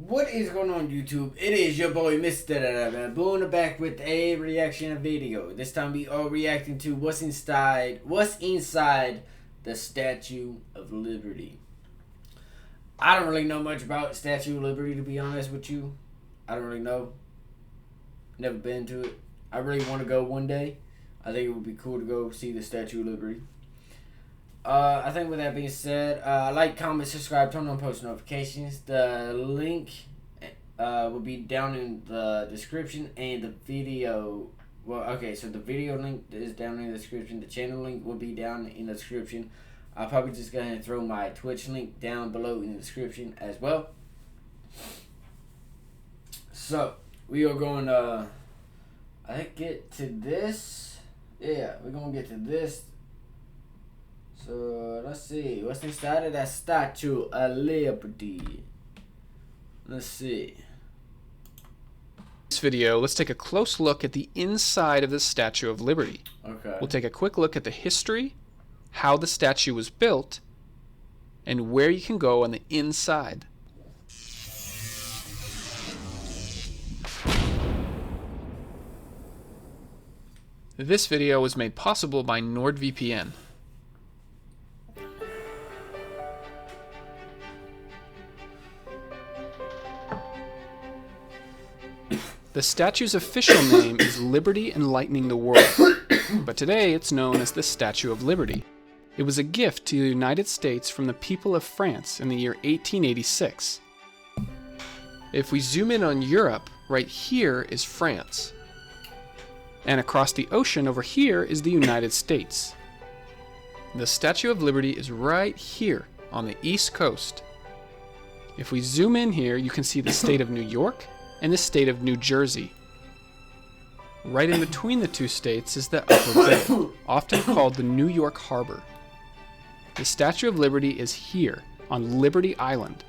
What is going on, YouTube? It is your boy MrBaboon back with a reaction video. This time we are reacting to what's inside the Statue of Liberty. I don't really know much about Statue of Liberty, to be honest with you. I don't really know. Never been to it. I really want to go one day. I think it would be cool to go see the Statue of Liberty. I think with that being said, like, comment, subscribe, turn on post notifications. The link will be down in the description, and the video, so the video link is down in the description. The channel link will be down in the description. I'll probably just go ahead and throw my Twitch link down below in the description as well. So, we are going to, I think, get to this. Yeah, we're going to get to this. So, let's see. What's inside of that Statue of Liberty? Let's see. In this video, let's take a close look at the inside of the Statue of Liberty. Okay. We'll take a quick look at the history, how the statue was built, and where you can go on the inside. This video was made possible by NordVPN. The statue's official name is Liberty Enlightening the World, but today it's known as the Statue of Liberty. It was a gift to the United States from the people of France in the year 1886. If we zoom in on Europe, right here is France. And across the ocean over here is the United States. The Statue of Liberty is right here on the East Coast. If we zoom in here, you can see the state of New York and the state of New Jersey. Right in between the two states is the Upper Bay, often called the New York Harbor. The Statue of Liberty is here on Liberty Island.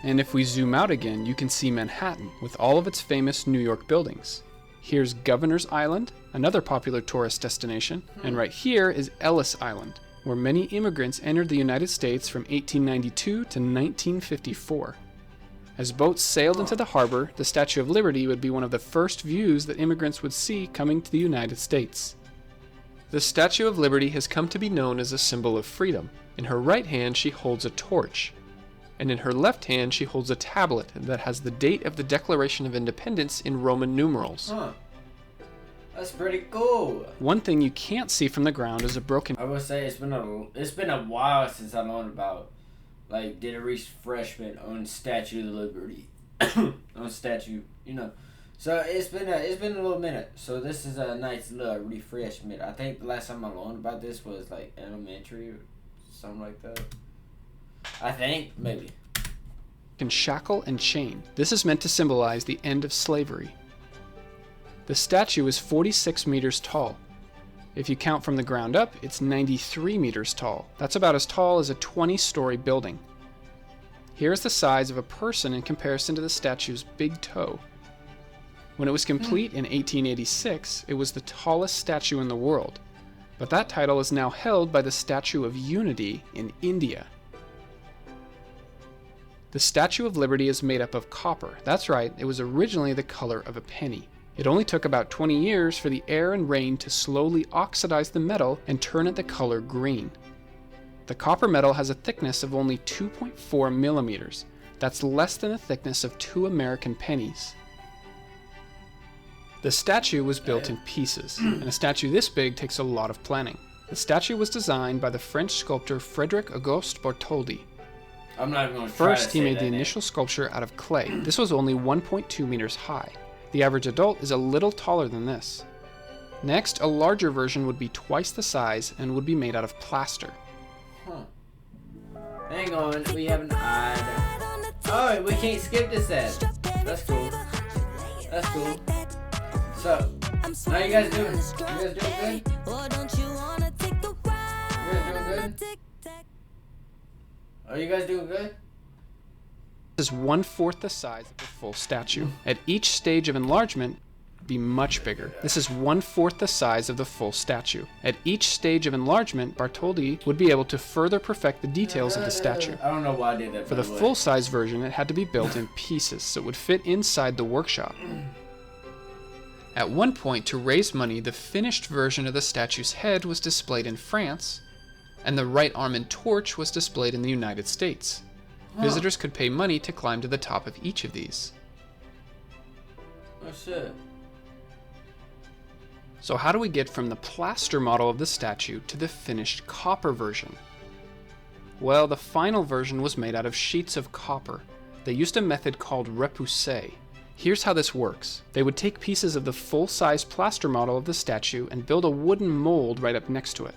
And if we zoom out again, you can see Manhattan with all of its famous New York buildings. Here's Governor's Island, another popular tourist destination, and right here is Ellis Island, where many immigrants entered the United States from 1892 to 1954. As boats sailed into the harbor, the Statue of Liberty would be one of the first views that immigrants would see coming to the United States. The Statue of Liberty has come to be known as a symbol of freedom. In her right hand, she holds a torch, and in her left hand, she holds a tablet that has the date of the Declaration of Independence in Roman numerals. Huh. That's pretty cool. One thing you can't see from the ground is a broken... I would say it's been a while since I learned about, did a refreshment on Statue of Liberty. On statue, So it's been a little minute. So this is a nice little refreshment. I think the last time I learned about this was elementary or something like that. I think, maybe. Can shackle and chain. This is meant to symbolize the end of slavery. The statue is 46 meters tall. If you count from the ground up, it's 93 meters tall. That's about as tall as a 20-story building. Here's the size of a person in comparison to the statue's big toe. When it was complete in 1886, it was the tallest statue in the world, but that title is now held by the Statue of Unity in India. The Statue of Liberty is made up of copper. That's right, it was originally the color of a penny. It only took about 20 years for the air and rain to slowly oxidize the metal and turn it the color green. The copper metal has a thickness of only 2.4 millimeters. That's less than the thickness of 2 American pennies. The statue was built in pieces, and a statue this big takes a lot of planning. The statue was designed by the French sculptor Frédéric Auguste Bartholdi. I'm not going to First, he made the initial sculpture out of clay. This was only 1.2 meters high. The average adult is a little taller than this. Next, a larger version would be twice the size and would be made out of plaster. Huh. Hang on, we have an ad. Oh, we can't skip this ad. That's cool. That's cool. So, how you guys doing? You guys doing good? You guys doing good? Are you guys doing good? This is 1/4 the size of the full statue. At each stage of enlargement, be much bigger. This is 1/4 the size of the full statue. At each stage of enlargement, Bartholdi would be able to further perfect the details of the statue. I don't know why I did that. For the full-size version, it had to be built in pieces so it would fit inside the workshop. At one point, to raise money, the finished version of the statue's head was displayed in France, and the right arm and torch was displayed in the United States. Visitors could pay money to climb to the top of each of these. Oh shit. So how do we get from the plaster model of the statue to the finished copper version? Well, the final version was made out of sheets of copper. They used a method called repoussé. Here's how this works. They would take pieces of the full-size plaster model of the statue and build a wooden mold right up next to it.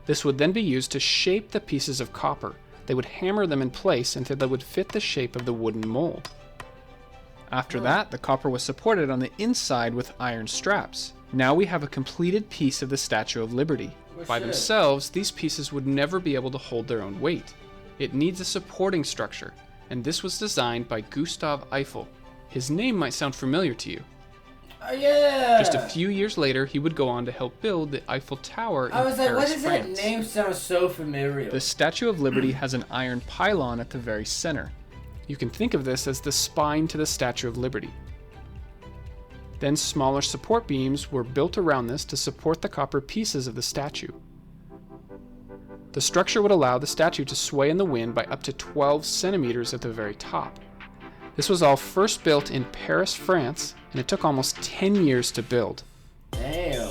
This would then be used to shape the pieces of copper. They would hammer them in place until they would fit the shape of the wooden mold. After that, the copper was supported on the inside with iron straps. Now we have a completed piece of the Statue of Liberty. By themselves, these pieces would never be able to hold their own weight. It needs a supporting structure, and this was designed by Gustav Eiffel. His name might sound familiar to you. Oh yeah! Just a few years later, he would go on to help build the Eiffel Tower in Paris, why does France. that name sound so familiar? The Statue of Liberty has an iron pylon at the very center. You can think of this as the spine to the Statue of Liberty. Then smaller support beams were built around this to support the copper pieces of the statue. The structure would allow the statue to sway in the wind by up to 12 centimeters at the very top. This was all first built in Paris, France, and it took almost 10 years to build. Damn.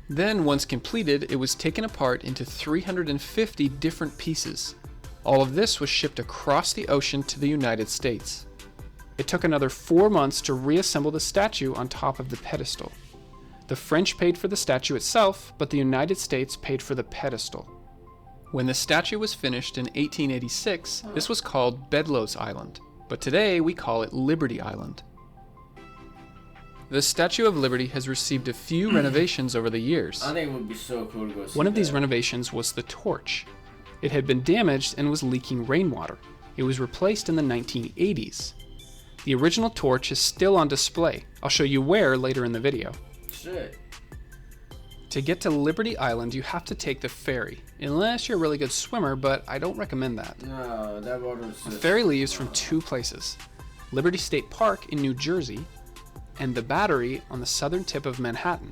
Then, once completed, it was taken apart into 350 different pieces. All of this was shipped across the ocean to the United States. It took another 4 months to reassemble the statue on top of the pedestal. The French paid for the statue itself, but the United States paid for the pedestal. When the statue was finished in 1886, this was called Bedloes Island, but today we call it Liberty Island. The Statue of Liberty has received a few renovations over the years. I think it would be so cool to go see One of these that. renovations was the torch. It had been damaged and was leaking rainwater. It was replaced in the 1980s. The original torch is still on display. I'll show you where later in the video. Shit. To get to Liberty Island, you have to take the ferry, unless you're a really good swimmer, but I don't recommend that. No, that water is The ferry leaves from two places: Liberty State Park in New Jersey and the Battery on the southern tip of Manhattan.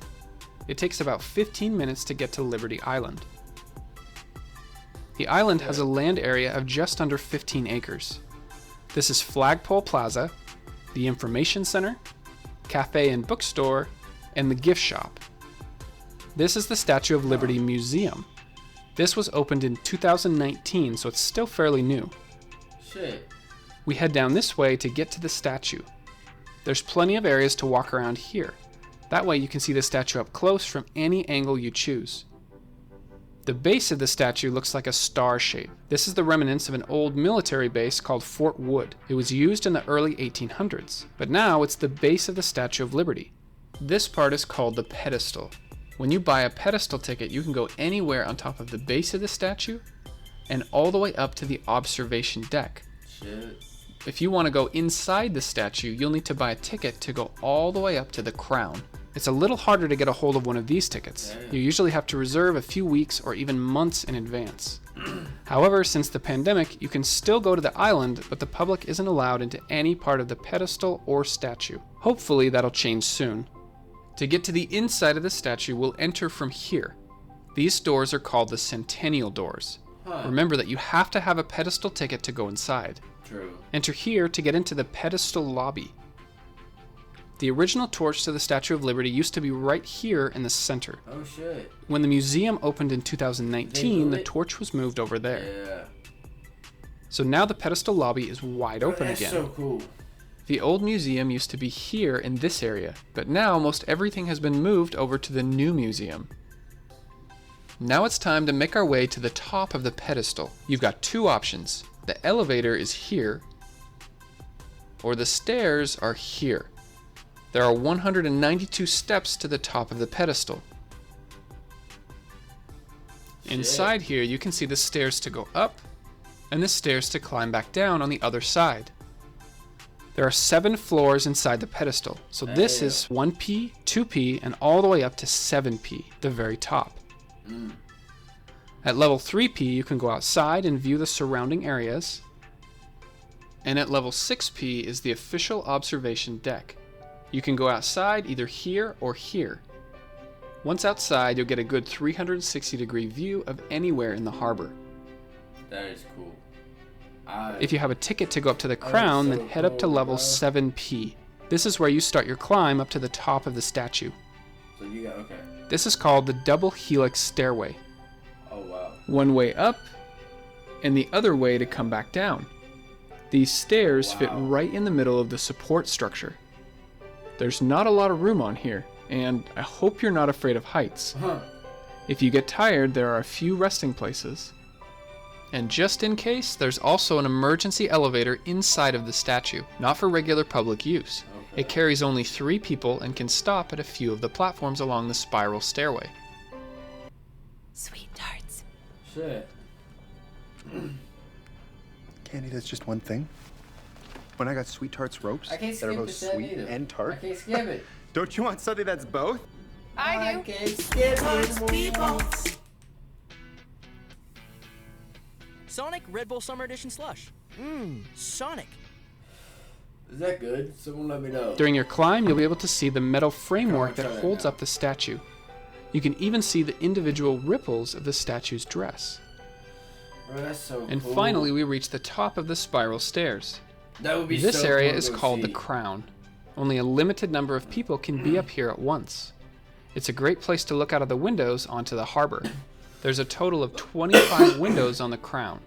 It takes about 15 minutes to get to Liberty Island. The island has a land area of just under 15 acres. This is Flagpole Plaza, the Information Center, cafe and bookstore, and the gift shop. This is the Statue of Liberty Museum. This was opened in 2019, so it's still fairly new. Shit. We head down this way to get to the statue. There's plenty of areas to walk around here. That way you can see the statue up close from any angle you choose. The base of the statue looks like a star shape. This is the remnants of an old military base called Fort Wood. It was used in the early 1800s, but now it's the base of the Statue of Liberty. This part is called the pedestal. When you buy a pedestal ticket, you can go anywhere on top of the base of the statue and all the way up to the observation deck. Shit. If you want to go inside the statue, you'll need to buy a ticket to go all the way up to the crown. It's a little harder to get a hold of one of these tickets. Damn. You usually have to reserve a few weeks or even months in advance. However, since the pandemic, you can still go to the island, but the public isn't allowed into any part of the pedestal or statue. Hopefully that'll change soon. To get to the inside of the statue, we'll enter from here. These doors are called the Centennial Doors. Remember that you have to have a pedestal ticket to go inside. True. Enter here to get into the pedestal lobby. The original torch to the Statue of Liberty used to be right here in the center. Oh shit. When the museum opened in 2019, the it? torch was moved over there. Yeah. So now the pedestal lobby is wide open That's again. so cool. The old museum used to be here in this area, but now most everything has been moved over to the new museum. Now it's time to make our way to the top of the pedestal. You've got two options. The elevator is here, or the stairs are here. There are 192 steps to the top of the pedestal. Inside here, you can see the stairs to go up and the stairs to climb back down on the other side. There are 7 floors inside the pedestal, so this is 1P, 2P, and all the way up to 7P, the very top. At level 3P, you can go outside and view the surrounding areas. And at level 6P is the official observation deck. You can go outside either here or here. Once outside, you'll get a good 360-degree view of anywhere in the harbor. That is cool. If you have a ticket to go up to the crown, then head up to level 7P. This is where you start your climb up to the top of the statue. So you got, okay. This is called the double helix stairway. Oh, wow. One way up, and the other way to come back down. These stairs fit right in the middle of the support structure. There's not a lot of room on here, and I hope you're not afraid of heights. If you get tired, there are a few resting places. And just in case, there's also an emergency elevator inside of the statue, not for regular public use. It carries only 3 people and can stop at a few of the platforms along the spiral stairway. Sweet tarts. Shit. Candy, that's just one thing. When I got Sweet Tarts ropes I can't that are skip both the step sweet either. and tart. I can't skip it. Don't you want something that's both? I do. can't skip it. Sonic Red Bull Summer Edition Slush. Sonic. Is that good? Someone let me know. During your climb, you'll be able to see the metal framework that try that holds now. up the statue. You can even see the individual ripples of the statue's dress. Bro, that's so And cool. finally, we reach the top of the spiral stairs. That would be This so area cool is to go called see. the Crown. Only a limited number of people can be up here at once. It's a great place to look out of the windows onto the harbor. There's a total of 25 windows on the Crown.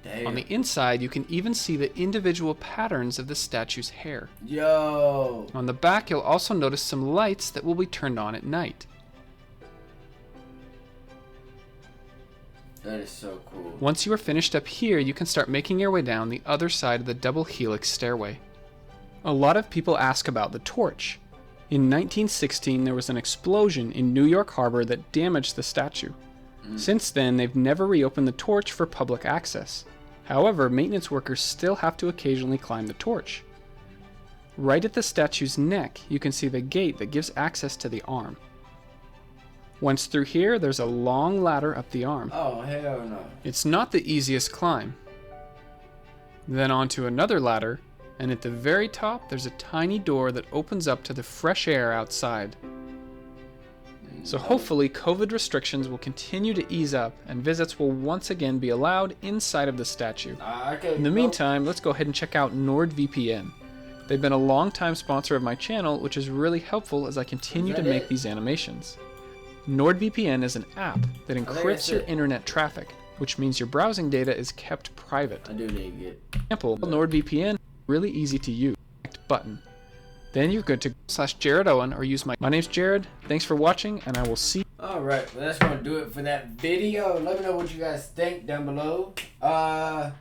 Damn. On the inside, you can even see the individual patterns of the statue's hair. Yo. On the back, you'll also notice some lights that will be turned on at night. That is so cool. Once you are finished up here, you can start making your way down the other side of the double helix stairway. A lot of people ask about the torch. In 1916, there was an explosion in New York Harbor that damaged the statue. Since then, they've never reopened the torch for public access. However, maintenance workers still have to occasionally climb the torch. Right at the statue's neck, you can see the gate that gives access to the arm. Once through here, there's a long ladder up the arm. Oh, hell no. It's not the easiest climb. Then onto another ladder, and at the very top, there's a tiny door that opens up to the fresh air outside. So hopefully COVID restrictions will continue to ease up and visits will once again be allowed inside of the statue. In the meantime, let's go ahead and check out NordVPN. They've been a long-time sponsor of my channel, which is really helpful as I continue to make these animations. NordVPN is an app that encrypts your internet traffic, which means your browsing data is kept private. I do need to get. For example, NordVPN is really easy to use. Button. Then you're good to /Jared Owen or use my name's Jared. Thanks for watching, and I will see you. Alright, well, that's gonna do it for that video. Let me know what you guys think down below. That's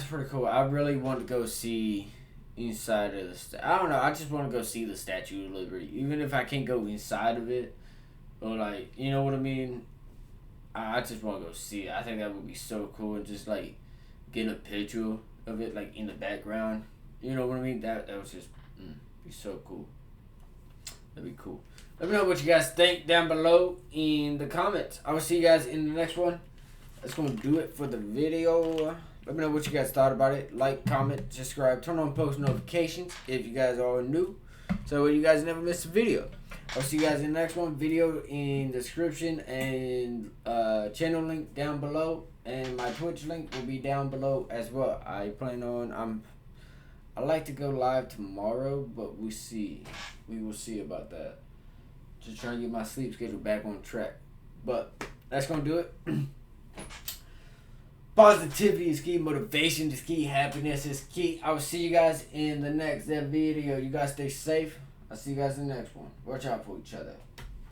pretty cool. I really want to go see inside of the I don't know, I just want to go see the Statue of Liberty. Even if I can't go inside of it, or like, you know what I mean? I just want to go see it. I think that would be so cool, and just like get a picture of it like in the background. You know what I mean? That was just be so cool. That'd be cool. Let me know what you guys think down below in the comments. I will see you guys in the next one. That's gonna do it for the video. Let me know what you guys thought about it. Like, comment, subscribe, turn on post notifications if you guys are new, so you guys never miss a video. I'll see you guys in the next one. Video in the description, and channel link down below, and my Twitch link will be down below as well. I plan on I like to go live tomorrow, but we will see about that. Just trying to get my sleep schedule back on track. But that's gonna do it. Positivity is key, motivation is key, happiness is key. I will see you guys in the next video. You guys stay safe. I'll see you guys in the next one. Watch out for each other.